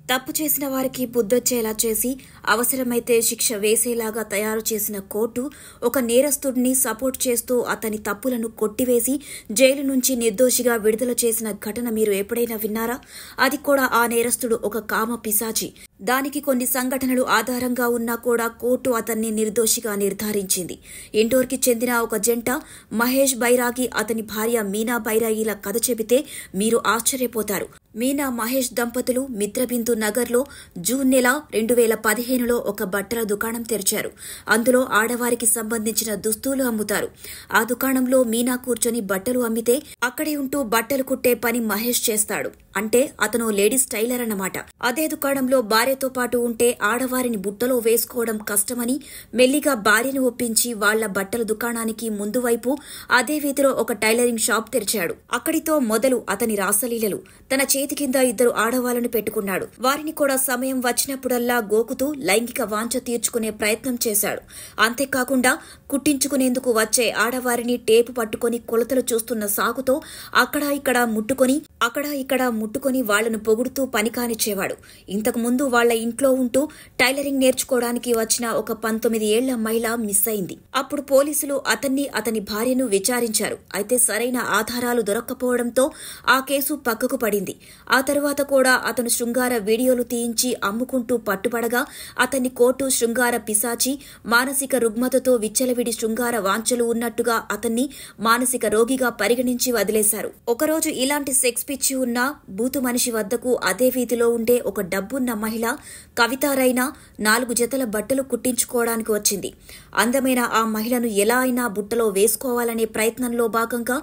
తప్పు చేసిన వారికి బుద్ధొచ్చేలా చేసి అవసరమైతే శిక్ష వేసేలాగా తయారు చేసిన కోర్టు ఒక నేరస్తుడిని సపోర్ట్ చేస్తూ అతని తప్పులను కొట్టివేసి జైలు నుంచి నిర్దోషిగా విడుదల చేసిన ఘటన మీరు ఎప్పుడైనా విన్నారా? అది కూడా ఆ నేరస్తుడు ఒక కామ పిశాచి. దానికి కొన్ని సంఘటనలు ఆధారంగా ఉన్నా కూడా కోర్టు అతన్ని నిర్దోషిగా నిర్ధారించింది. ఇండోర్కి చెందిన ఒక జంట మహేష్ బైరాగి, అతని భార్య మీనా బైరాగిల కథ చెబితే మీరు ఆశ్చర్యపోతారు. మీనా మహేష్ దంపతులు మిత్రబిందు నగర్లో జూన్ నెల 2015లో ఒక బట్టల దుకాణం తెరిచారు. అందులో ఆడవారికి సంబంధించిన దుస్తులు అమ్ముతారు. ఆ దుకాణంలో మీనా కూర్చొని బట్టలు అమ్మితే అక్కడే ఉంటూ బట్టలు కుట్టే పని మహేష్ చేస్తాడు. అంటే అతను లేడీస్ టైలర్ అన్నమాట. అదే దుకాణంలో భార్యతో పాటు ఉంటే ఆడవారిని బుట్టలో వేసుకోవడం కష్టమని మెల్లిగా భార్యను ఒప్పించి వాళ్ల బట్టల దుకాణానికి ముందు వైపు అదే వీధిలో ఒక టైలరింగ్ షాప్ తెరిచాడు. అక్కడితో మొదలు అతని రాసలీలలు. తన చేతి కింద 2 ఆడవాళ్లను పెట్టుకున్నాడు. వారిని కూడా సమయం వచ్చినప్పుడల్లా గోకుతూ లైంగిక వాంఛ తీర్చుకునే ప్రయత్నం చేశాడు. అంతేకాకుండా కుట్టించుకునేందుకు వచ్చే ఆడవారిని టేపు పట్టుకుని కొలతలు చూస్తున్న సాకుతో అక్కడా ఇక్కడ ముట్టుకుని వాళ్లను పొగుడుతూ పని కానిచ్చేవాడు. ఇంతకు ముందు వాళ్ల ఇంట్లో ఉంటూ టైలరింగ్ నేర్చుకోవడానికి వచ్చిన ఒక 19 ఏళ్ల మహిళ మిస్ అయింది. అప్పుడు పోలీసులు అతన్ని, అతని భార్యను విచారించారు. అయితే సరైన ఆధారాలు దొరక్కపోవడంతో ఆ కేసు పక్కకు పడింది. ఆ తరువాత కూడా అతను శృంగార వీడియోలు తీయించి అమ్ముకుంటూ పట్టుబడగా అతన్ని కోర్టు శృంగార పిశాచి, మానసిక రుగ్మతతో విచ్చలవిడి శృంగార వాంఛలు ఉన్నట్టుగా అతన్ని మానసిక రోగిగా పరిగణించి వదిలేశారు. ఒకరోజు ఇలాంటి సెక్స్ పిచ్చి ఉన్న బూతు మనిషి వద్దకు అదే వీధిలో ఉండే ఒక డబ్బున్న మహిళ కవితారైనా 4 జతల బట్టలు కుట్టించుకోవడానికి వచ్చింది. అందమైన ఆ మహిళను ఎలా అయినా బుట్టలో వేసుకోవాలనే ప్రయత్నంలో భాగంగా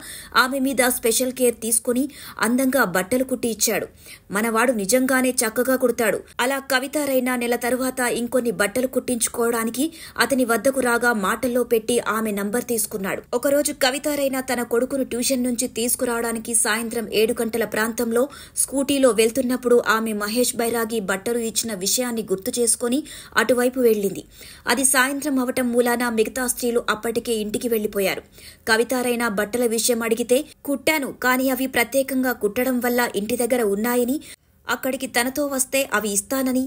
ఆమె మీద స్పెషల్ కేర్ తీసుకుని అందంగా బట్టలు కుట్టి ఇచ్చాడు. మనవాడు నిజంగానే చక్కగా కుడతాడు. అలా కవితారైనా నెల తరువాత ఇంకొన్ని బట్టలు కుట్టించుకోవడానికి అతని వద్దకు రాగా మాటల్లో పెట్టి ఆమె నంబర్ తీసుకున్నాడు. ఒకరోజు కవితారైనా తన కొడుకును ట్యూషన్ నుంచి తీసుకురావడానికి సాయంత్రం 7 గంటల ప్రాంతంలో స్కూటీలో వెళ్తున్నప్పుడు ఆమె మహేష్ బైరాగి బట్టలు ఇచ్చిన విషయాన్ని గుర్తు చేసుకుని అటువైపు వెళ్లింది. అది సాయంత్రం అవటం మూలాన మిగతా స్త్రీలు అప్పటికే ఇంటికి వెళ్లిపోయారు. కవితారైనా బట్టల విషయం అడిగితే కుట్టాను, కానీ అవి ప్రత్యేకంగా కుట్టడం వల్ల ఇంటి దగ్గర ఉన్నాయని, అక్కడికి తనతో వస్తే అవి ఇస్తానని,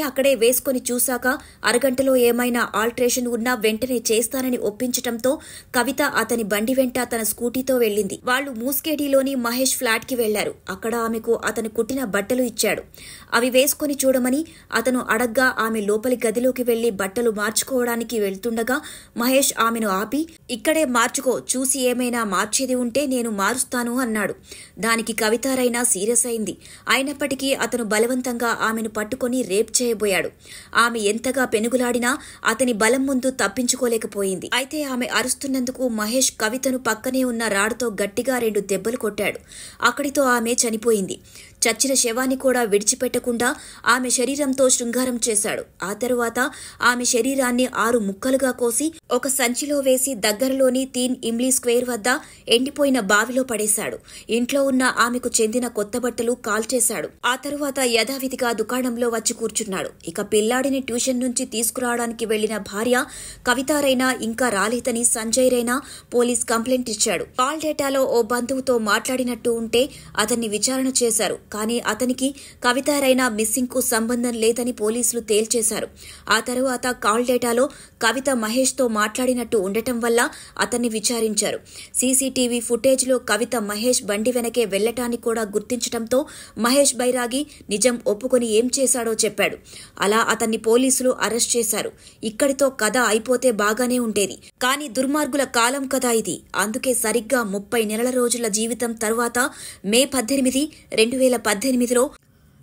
అక్కడే వేసుకుని చూశాక అరగంటలో ఏమైనా ఆల్టరేషన్ ఉన్నా వెంటనే చేస్తానని ఒప్పించటంతో కవిత అతని బండి వెంట తన స్కూటీతో వెళ్లింది. వాళ్లు మూస్కేడిలోని మహేష్ ఫ్లాట్ కి వెళ్లారు. అక్కడ ఆమెకు అతను కుట్టిన బట్టలు ఇచ్చాడు. అవి వేసుకుని చూడమని అతను అడగ్గా ఆమె లోపలి గదిలోకి వెళ్లి బట్టలు మార్చుకోవడానికి వెళ్తుండగా మహేష్ ఆమెను ఆపి, ఇక్కడే మార్చుకో, చూసి ఏమైనా మార్చేది ఉంటే నేను మారుస్తాను అన్నాడు. దానికి కవితారైనా సీరియస్ అయింది. అయినప్పటికీ అతను బలవంతంగా ఆమెను పట్టుకుని రేప్ చేయబోయాడు. ఆమె ఎంతగా పెనుగులాడినా అతని బలం ముందు తప్పించుకోలేకపోయింది. అయితే ఆమె అరుస్తున్నందుకు మహేష్ కవితను పక్కనే ఉన్న రాడుతో గట్టిగా 2 దెబ్బలు కొట్టాడు. అక్కడితో ఆమె చనిపోయింది. చచ్చిన శవాన్ని కూడా విడిచిపెట్టకుండా ఆమె శరీరంతో శృంగారం చేశాడు. ఆ తరువాత ఆమె శరీరాన్ని 6 ముక్కలుగా కోసి ఒక సంచిలో వేసి దగ్గరలోని తీన్ ఇమ్లీ స్క్వేర్ వద్ద ఎండిపోయిన బావిలో పడేశాడు. ఇంట్లో ఉన్న ఆమెకు చెందిన కొత్త బట్టలు కాల్చేశాడు. ఆ తరువాత యథావిధిగా దుకాణంలో వచ్చి కూర్చున్నాడు. ఇక పిల్లాడిని ట్యూషన్ నుంచి తీసుకురావడానికి వెళ్లిన భార్య కవితారైనా ఇంకా రాలేదని సంజయ్ రైనా పోలీస్ కంప్లైంట్ ఇచ్చాడు. కాల్ డేటాలో ఓ బంధువుతో మాట్లాడినట్టు ఉంటే అతన్ని విచారణ చేశారు. కానీ అతనికి కవితారైనా మిస్సింగ్ కు సంబంధం లేదని పోలీసులు తేల్చేశారు. ఆ తరువాత కాల్ డేటాలో కవిత మహేష్ తో మాట్లాడినట్టు ఉండటం వల్ల అతన్ని విచారించారు. సీసీటీవీ ఫుటేజ్ లో కవిత మహేష్ బండి వెనకే వెళ్లటాన్ని కూడా గుర్తించడంతో మహేష్ బైరాగి నిజం ఒప్పుకొని ఏం చేశాడో చెప్పాడు. అలా అతన్ని పోలీసులు అరెస్ట్ చేశారు. ఇక్కడితో కథ అయిపోతే బాగానే ఉండేది. కానీ దుర్మార్గుల కాలం కదా ఇది. అందుకే సరిగ్గా 30 నెలల రోజుల జీవితం తరువాత మే 18, 2018లో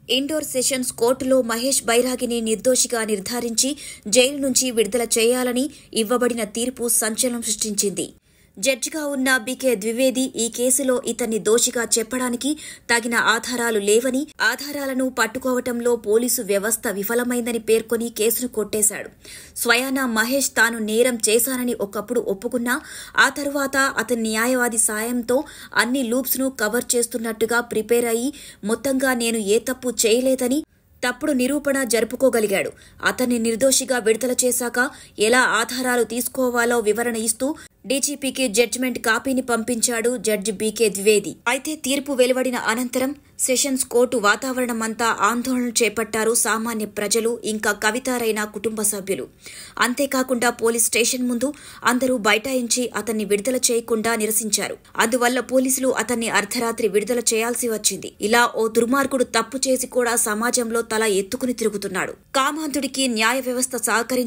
ఇండోర్ సెషన్స్ కోర్టులో మహేష్ బైరాగిని నిర్దోషిగా నిర్ధారించి జైలు నుంచి విడుదల చేయాలని ఇవ్వబడిన తీర్పు సంచలనం సృష్టించింది. జడ్జిగా ఉన్న బీకే ద్వివేది ఈ కేసులో ఇతన్ని దోషిగా చెప్పడానికి తగిన ఆధారాలు లేవని, ఆధారాలను పట్టుకోవటంలో పోలీసు వ్యవస్థ విఫలమైందని పేర్కొని కేసును కొట్టేశాడు. స్వయానా మహేష్ తాను నేరం చేశానని ఒకప్పుడు ఒప్పుకున్నా ఆ తరువాత అతని న్యాయవాది సాయంతో అన్ని లూప్స్ ను కవర్ చేస్తున్నట్టుగా ప్రిపేర్ అయ్యి మొత్తంగా నేను ఏ తప్పు చేయలేదని తప్పుడు నిరూపణ జరుపుకోగలిగాడు. అతన్ని నిర్దోషిగా విడుదల చేశాక ఎలా ఆధారాలు తీసుకోవాలో వివరణ ఇస్తూ డీజీపీకి జడ్జిమెంట్ కాపీని పంపించాడు జడ్జి బీకే ద్వివేది. అయితే తీర్పు వెలువడిన అనంతరం సెషన్స్ కోర్టు వాతావరణమంతా ఆందోళనలు చేపట్టారు సామాన్య ప్రజలు, ఇంకా కవితారైన కుటుంబ సభ్యులు. అంతేకాకుండా పోలీస్ స్టేషన్ ముందు అందరూ బైఠాయించి అతన్ని విడుదల చేయకుండా నిరసించారు. అందువల్ల పోలీసులు అతన్ని అర్ధరాత్రి విడుదల చేయాల్సి వచ్చింది. ఇలా ఓ దుర్మార్గుడు తప్పు చేసి కూడా సమాజంలో తల ఎత్తుకుని తిరుగుతున్నాడు. కామాంధుడికి న్యాయ వ్యవస్థ సహకరించ